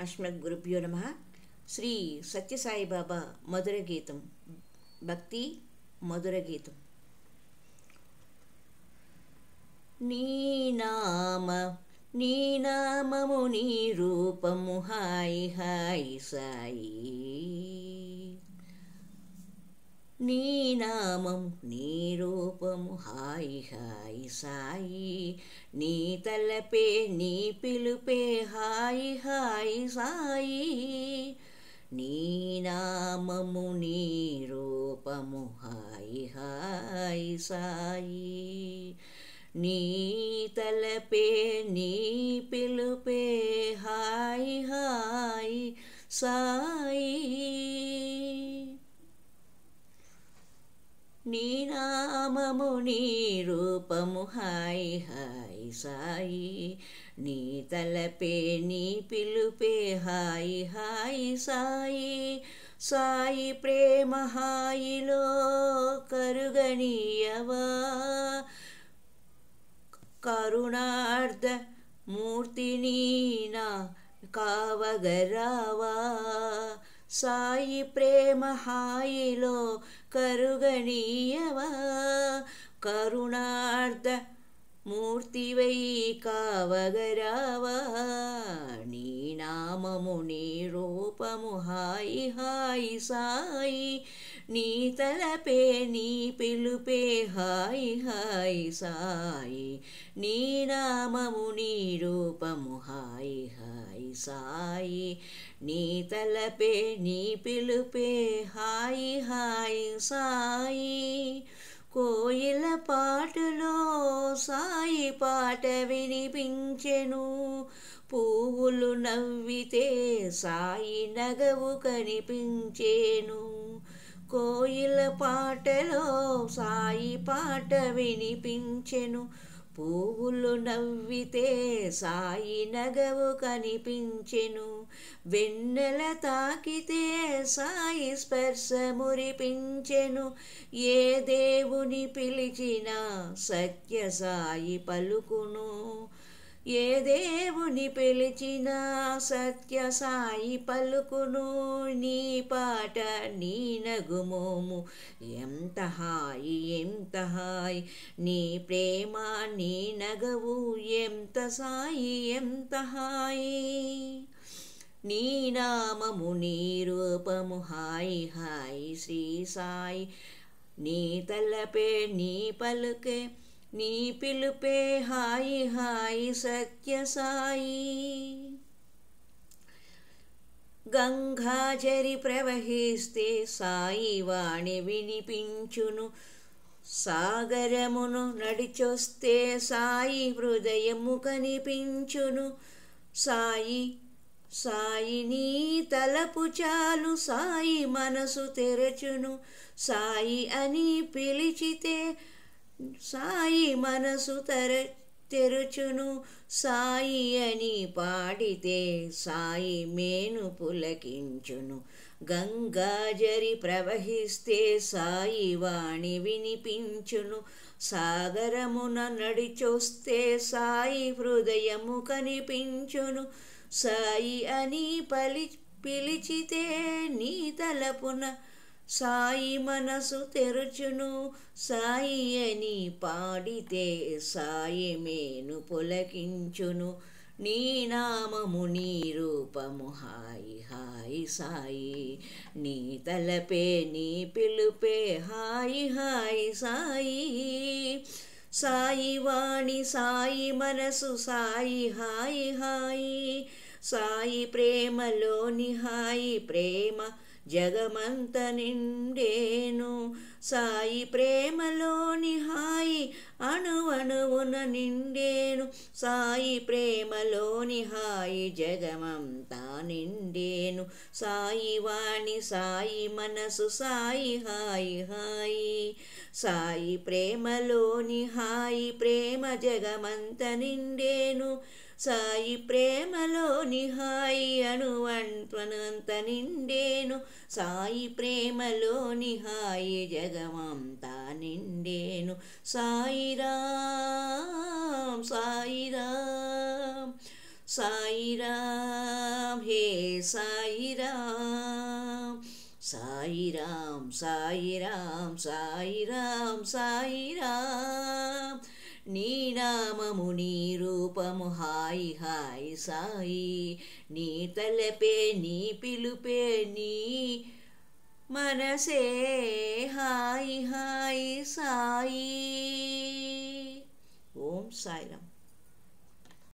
అస్మద్గురుభ్యో నమః. శ్రీ సత్యసాయిబాబా మధుర గీతం, భక్తి మధుర గీతం. నీ నామము నీ రూపము హాయి హాయి సాయి. నీ నామము నీ రూపము హాయి హాయి సాయి. నీ తలపే నీ పిలుపే హాయి హాయి సాయి. నీ నామము నీ రూపము హాయి హాయి సాయి. నీ తలపే నీ పిలుపే హాయి హాయి సాయి. నీ నామము నీ రూపము హాయి హాయి సాయి. నీ తలపే నీ పిలుపే హాయి హాయి సాయి. సాయి ప్రేమ హాయిలో కరుగనీయవా, కరుణార్ధ మూర్తిని నా కావగరావా. సాయి ప్రేమ హాయిలో కరుగనీయవా, కరుణార్ధ మూర్తివై కావగరావా. నీ నామము నీ రూపము హాయి హాయి సాయి. నీ తలపే నీ పిలుపే హాయి హాయి సాయి. నీ నామము నీ రూపము హాయి హాయి సాయి. నీ తలపే నీ పిలుపే హాయి హాయి సాయి. కోయిల పాటలో సాయి పాట వినిపించెను, పువ్వులు నవ్వితే సాయి నగవు కనిపించేను. కోయిల పాటలో సాయి పాట వినిపించెను, పువ్వులు నవ్వితే సాయి నగవు కనిపించెను. వెన్నెల తాకితే సాయి స్పర్శ మురిపించెను. ఏ దేవుని పిలిచినా సత్య సాయి పలుకును. ఏ దేవుని పిలిచినా సత్య సాయి పలుకును. నీ పాట నీ నగుమోము ఎంత హాయి ఎంత హాయి. నీ ప్రేమ నీ నగవు ఎంత సాయి ఎంత హాయి. నీ నామము నీ రూపము హాయి హాయి శ్రీ సాయి. నీ తలపే నీ పలుకే నీ పిలుపే హాయి హాయి సత్య సాయి. గంగాజరి ప్రవహిస్తే సాయి వాణి వినిపించును. సాగరమును నడిచొస్తే సాయి హృదయము కనిపించును. సాయి సాయి నీ తలపు చాలు సాయి మనసు తెరచును. సాయి అని పిలిచితే సాయి మనసు తెరుచును. సాయి అని పాడితే సాయి మేను పులకించును. గంగాజరి ప్రవహిస్తే సాయి వాణి వినిపించును. సాగరమున నడిచొస్తే సాయి హృదయము కనిపించును. సాయి అని పిలిచితే నీ తలపున సాయి మనసు తెరుచును. సాయి అని పాడితే సాయి మేను పులకించును. నీ నామము నీ రూపము హాయి హాయి సాయి. నీ తలపే నీ పిలుపే హాయి హాయి సాయి. సాయి వాణి సాయి మనసు సాయి హాయి హాయి. సాయి ప్రేమలోని హాయి ప్రేమ జగమంత నిండేను. సాయి ప్రేమలోని హాయి అణువణువున నిండేను. సాయి ప్రేమలోని హాయి జగమంతా నిండేను. సాయి వాణి సాయి మనసు సాయి హాయి హాయి. సాయి ప్రేమలోని హాయి ప్రేమ జగమంత నిండేను. సాయి ప్రేమలోని హాయి అణువంత నిండేను. సాయి ప్రేమలోని హాయి జగమంతా నిండేను. సాయిరాం సాయిరాం సాయిరామ్ హే సాయిరామ్ సాయిరామ్ సాయిరామ్ సాయిరామ్ సాయిరామ్ నీ నామము నీ రూపము హాయి హాయి సాయి నీ తలపే నీ పిలుపే నీ మనసే హాయి హాయి సాయి. ఓం సాయిరామ్.